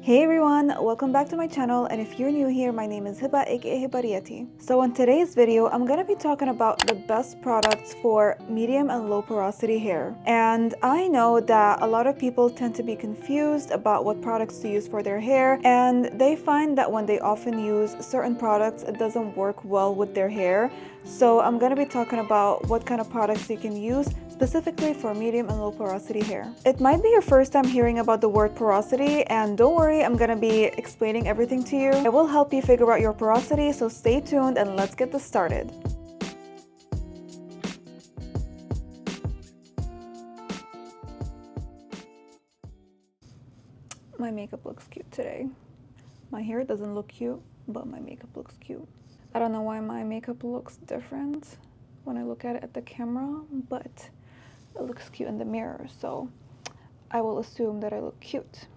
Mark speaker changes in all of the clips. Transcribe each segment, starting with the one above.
Speaker 1: Hey everyone, welcome back to my channel, and if you're new here, my name is Hiba aka Hebarrietty. So in today's video, I'm gonna be talking about the best products for medium and low porosity hair. And I know that a lot of people tend to be confused about what products to use for their hair, and they find that when they often use certain products, it doesn't work well with their hair. So I'm gonna be talking about what kind of products you can use specifically for medium and low porosity hair. It might be your first time hearing about the word porosity, and don't worry, I'm gonna be explaining everything to you. It will help you figure out your porosity, so stay tuned and let's get this started. My makeup looks cute today. My hair doesn't look cute, but my makeup looks cute. I don't know why my makeup looks different when I look at it at the camera, but it looks cute in the mirror, so I will assume that I look cute.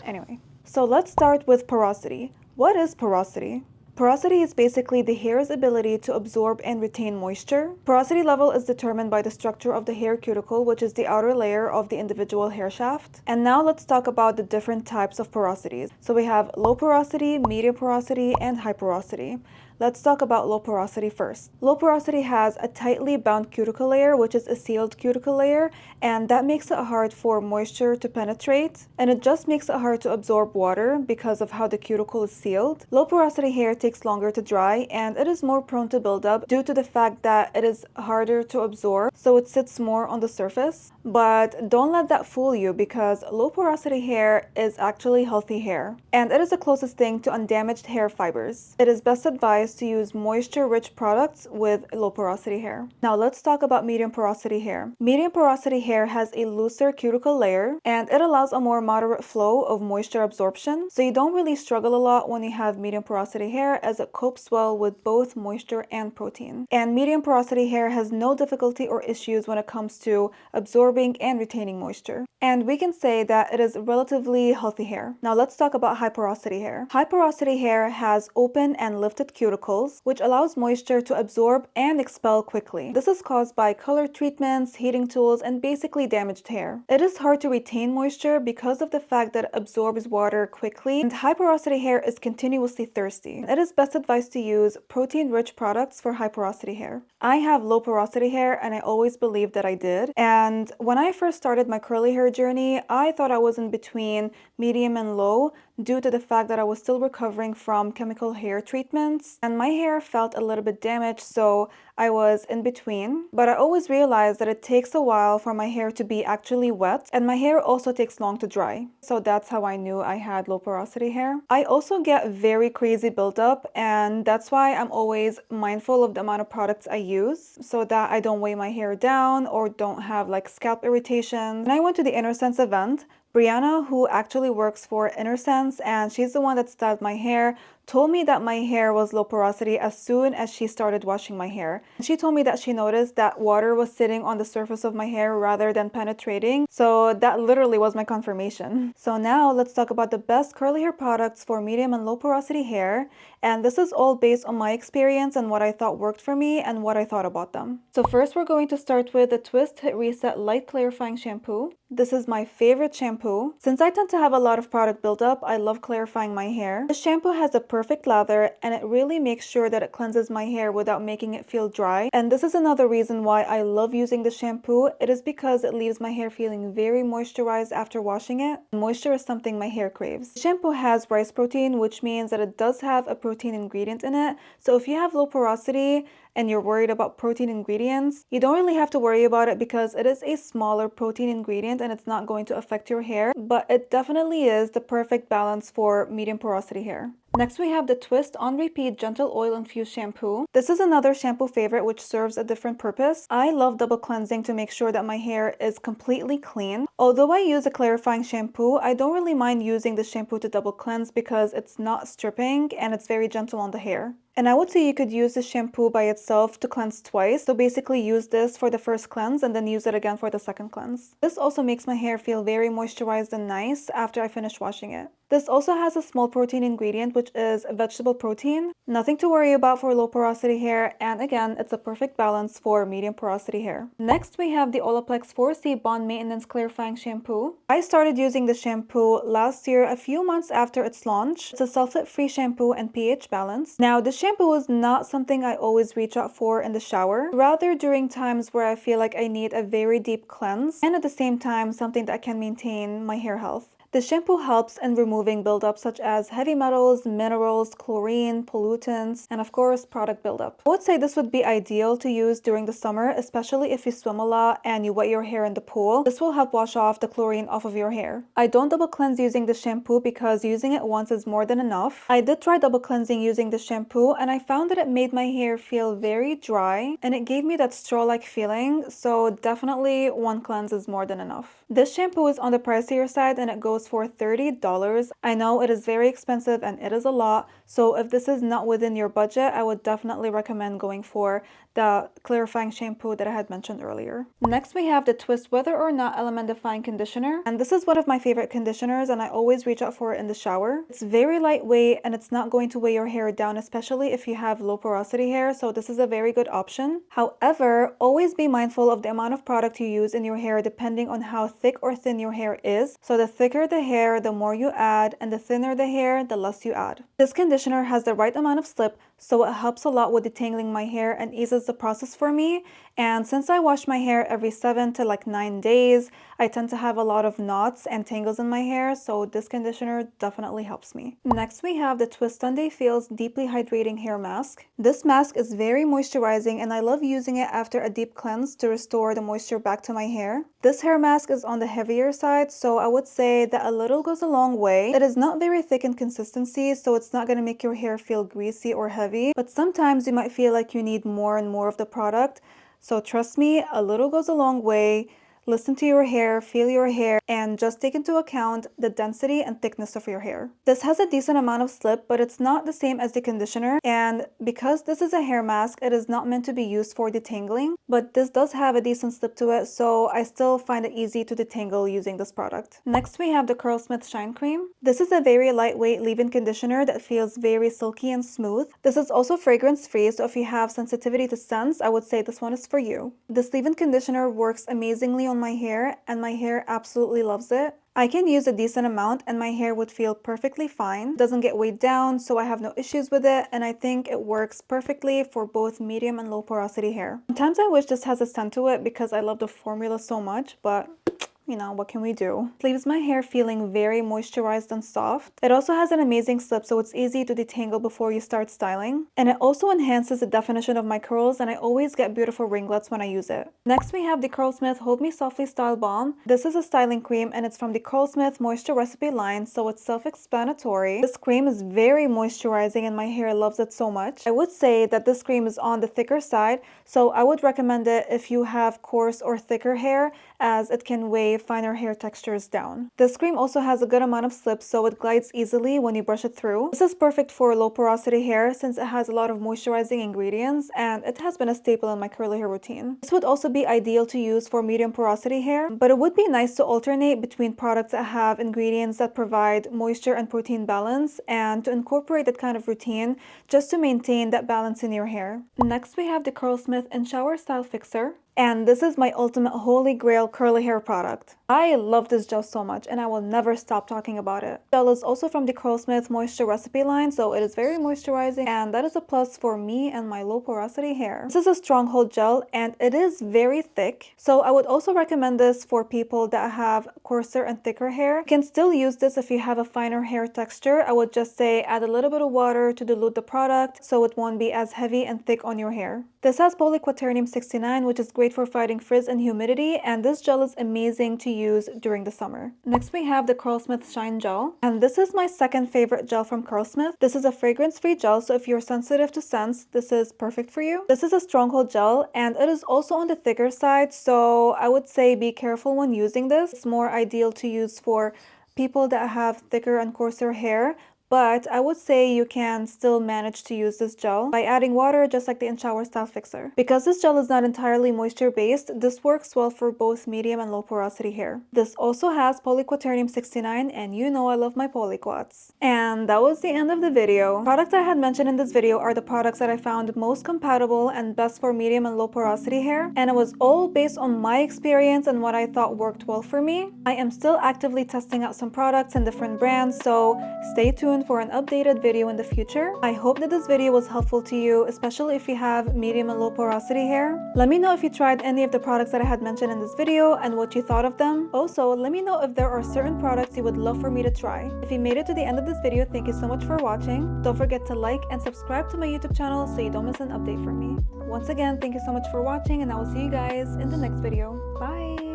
Speaker 1: Anyway, so let's start with porosity. What is porosity? Porosity is basically the hair's ability to absorb and retain moisture. Porosity level is determined by the structure of the hair cuticle, which is the outer layer of the individual hair shaft. And now let's talk about the different types of porosities. So we have low porosity, medium porosity, and high porosity. Let's talk about low porosity first. Low porosity has a tightly bound cuticle layer, which is a sealed cuticle layer, and that makes it hard for moisture to penetrate, and it just makes it hard to absorb water because of how the cuticle is sealed. Low porosity hair takes longer to dry, and it is more prone to buildup due to the fact that it is harder to absorb, so it sits more on the surface. But don't let that fool you, because low porosity hair is actually healthy hair, and it is the closest thing to undamaged hair fibers. It is best advised to use moisture-rich products with low porosity hair. Now let's talk about medium porosity hair. Medium porosity hair has a looser cuticle layer, and it allows a more moderate flow of moisture absorption, so you don't really struggle a lot when you have medium porosity hair, as it copes well with both moisture and protein. And medium porosity hair has no difficulty or issues when it comes to absorbing and retaining moisture. And we can say that it is relatively healthy hair. Now let's talk about high porosity hair. High porosity hair has open and lifted cuticles, which allows moisture to absorb and expel quickly. This is caused by color treatments, heating tools, and basically damaged hair. It is hard to retain moisture because of the fact that it absorbs water quickly, and high porosity hair is continuously thirsty. It is best advised to use protein-rich products for high porosity hair. I have low porosity hair, and I always believed that I did. And when I first started my curly hair journey, I thought I was in between medium and low due to the fact that I was still recovering from chemical hair treatments, and my hair felt a little bit damaged, so I was in between. But I always realized that it takes a while for my hair to be actually wet, and my hair also takes long to dry. So that's how I knew I had low porosity hair. I also get very crazy buildup, and that's why I'm always mindful of the amount of products I use so that I don't weigh my hair down or don't have like scalp irritations. When I went to the Inner Sense event, Brianna, who actually works for Inner Sense, and she's the one that styled my hair, told me that my hair was low porosity as soon as she started washing my hair. She told me that she noticed that water was sitting on the surface of my hair rather than penetrating, so that literally was my confirmation. So now let's talk about the best curly hair products for medium and low porosity hair, and this is all based on my experience and what I thought worked for me and what I thought about them. So first we're going to start with the Twist Hit Reset Light Clarifying Shampoo. This is my favorite shampoo. Since I tend to have a lot of product buildup, I love clarifying my hair. This shampoo has a perfect lather, and it really makes sure that it cleanses my hair without making it feel dry. And this is another reason why I love using the shampoo. It is because it leaves my hair feeling very moisturized after washing it. Moisture is something my hair craves. The shampoo has rice protein, which means that it does have a protein ingredient in it. So if you have low porosity and you're worried about protein ingredients, you don't really have to worry about it because it is a smaller protein ingredient and it's not going to affect your hair, but it definitely is the perfect balance for medium porosity hair. Next we have the Twist On Repeat Gentle Oil Infused Shampoo. This is another shampoo favorite which serves a different purpose. I love double cleansing to make sure that my hair is completely clean. Although I use a clarifying shampoo, I don't really mind using the shampoo to double cleanse because it's not stripping and it's very gentle on the hair. And I would say you could use the shampoo by itself to cleanse twice. So basically use this for the first cleanse and then use it again for the second cleanse. This also makes my hair feel very moisturized and nice after I finish washing it. This also has a small protein ingredient, which is vegetable protein. Nothing to worry about for low porosity hair, and again, it's a perfect balance for medium porosity hair. Next, we have the Olaplex 4C Bond Maintenance Clarifying Shampoo. I started using the shampoo last year, a few months after its launch. It's a sulfate-free shampoo and pH balance. Now, the shampoo is not something I always reach out for in the shower, rather during times where I feel like I need a very deep cleanse, and at the same time, something that can maintain my hair health. The shampoo helps in removing buildup such as heavy metals, minerals, chlorine, pollutants, and of course, product buildup. I would say this would be ideal to use during the summer, especially if you swim a lot and you wet your hair in the pool. This will help wash off the chlorine off of your hair. I don't double cleanse using the shampoo because using it once is more than enough. I did try double cleansing using the shampoo and I found that it made my hair feel very dry and it gave me that straw-like feeling, so definitely one cleanse is more than enough. This shampoo is on the pricier side and it goes for $30. I know it is very expensive and it is a lot, so if this is not within your budget, I would definitely recommend going for the clarifying shampoo that I had mentioned earlier. Next, we have the Twist Whether or Not Element Defying Conditioner, and this is one of my favorite conditioners and I always reach out for it in the shower. It's very lightweight and it's not going to weigh your hair down, especially if you have low porosity hair, so this is a very good option. However, always be mindful of the amount of product you use in your hair depending on how thick or thin your hair is. So the thicker the hair, the more you add, and the thinner the hair, the less you add. This conditioner has the right amount of slip, so it helps a lot with detangling my hair and eases the process for me. And since I wash my hair every 7 to 9 days, I tend to have a lot of knots and tangles in my hair, so this conditioner definitely helps me. Next, we have the Twist Sunday Feels Deeply Hydrating Hair Mask. This mask is very moisturizing and I love using it after a deep cleanse to restore the moisture back to my hair. This hair mask is on the heavier side, so I would say that a little goes a long way. It is not very thick in consistency, so it's not going to make your hair feel greasy or heavy, but sometimes you might feel like you need more and more of the product. So trust me, a little goes a long way. Listen to your hair, feel your hair, and just take into account the density and thickness of your hair. This has a decent amount of slip, but it's not the same as the conditioner. And because this is a hair mask, it is not meant to be used for detangling, but this does have a decent slip to it, so I still find it easy to detangle using this product. Next, we have the Curlsmith Shine Cream. This is a very lightweight leave-in conditioner that feels very silky and smooth. This is also fragrance-free, so if you have sensitivity to scents, I would say this one is for you. This leave-in conditioner works amazingly on my hair and my hair absolutely loves it. I can use a decent amount and my hair would feel perfectly fine. It doesn't get weighed down, so I have no issues with it, and I think it works perfectly for both medium and low porosity hair. Sometimes I wish this has a scent to it because I love the formula so much, but you know, what can we do? It leaves my hair feeling very moisturized and soft. It also has an amazing slip, so it's easy to detangle before you start styling. And it also enhances the definition of my curls, and I always get beautiful ringlets when I use it. Next, we have the Curlsmith Hold Me Softly Style Balm. This is a styling cream, and it's from the Curlsmith Moisture Recipe line, so it's self-explanatory. This cream is very moisturizing, and my hair loves it so much. I would say that this cream is on the thicker side, so I would recommend it if you have coarse or thicker hair, as it can weigh finer hair textures down. This cream also has a good amount of slip, so it glides easily when you brush it through. This is perfect for low porosity hair since it has a lot of moisturizing ingredients, and it has been a staple in my curly hair routine. This would also be ideal to use for medium porosity hair, but it would be nice to alternate between products that have ingredients that provide moisture and protein balance, and to incorporate that kind of routine just to maintain that balance in your hair. Next, we have the Curlsmith In Shower Style Fixer. And this is my ultimate holy grail curly hair product. I love this gel so much and I will never stop talking about it. The gel is also from the Curlsmith Moisture Recipe line, so it is very moisturizing, and that is a plus for me and my low porosity hair. This is a stronghold gel and it is very thick, so I would also recommend this for people that have coarser and thicker hair. You can still use this if you have a finer hair texture. I would just say add a little bit of water to dilute the product so it won't be as heavy and thick on your hair. This has polyquaternium 69, which is great for fighting frizz and humidity, and this gel is amazing to use during the summer. Next, we have the Curlsmith Shine Gel, and this is my second favorite gel from Curlsmith. This is a fragrance-free gel, so if you're sensitive to scents, this is perfect for you. This is a stronghold gel, and it is also on the thicker side, so I would say be careful when using this. It's more ideal to use for people that have thicker and coarser hair, but I would say you can still manage to use this gel by adding water just like the in-shower style fixer. Because this gel is not entirely moisture based, this works well for both medium and low porosity hair. This also has polyquaternium 69, and you know I love my polyquats. And that was the end of the video. Products I had mentioned in this video are the products that I found most compatible and best for medium and low porosity hair, and it was all based on my experience and what I thought worked well for me. I am still actively testing out some products and different brands, so stay tuned for an updated video in the future. I hope that this video was helpful to you, especially if you have medium and low porosity hair. Let me know if you tried any of the products that I had mentioned in this video and what you thought of them. Also, let me know if there are certain products you would love for me to try. If you made it to the end of this video, thank you so much for watching. Don't forget to like and subscribe to my YouTube channel so you don't miss an update from me. Once again, thank you so much for watching, and I will see you guys in the next video. Bye!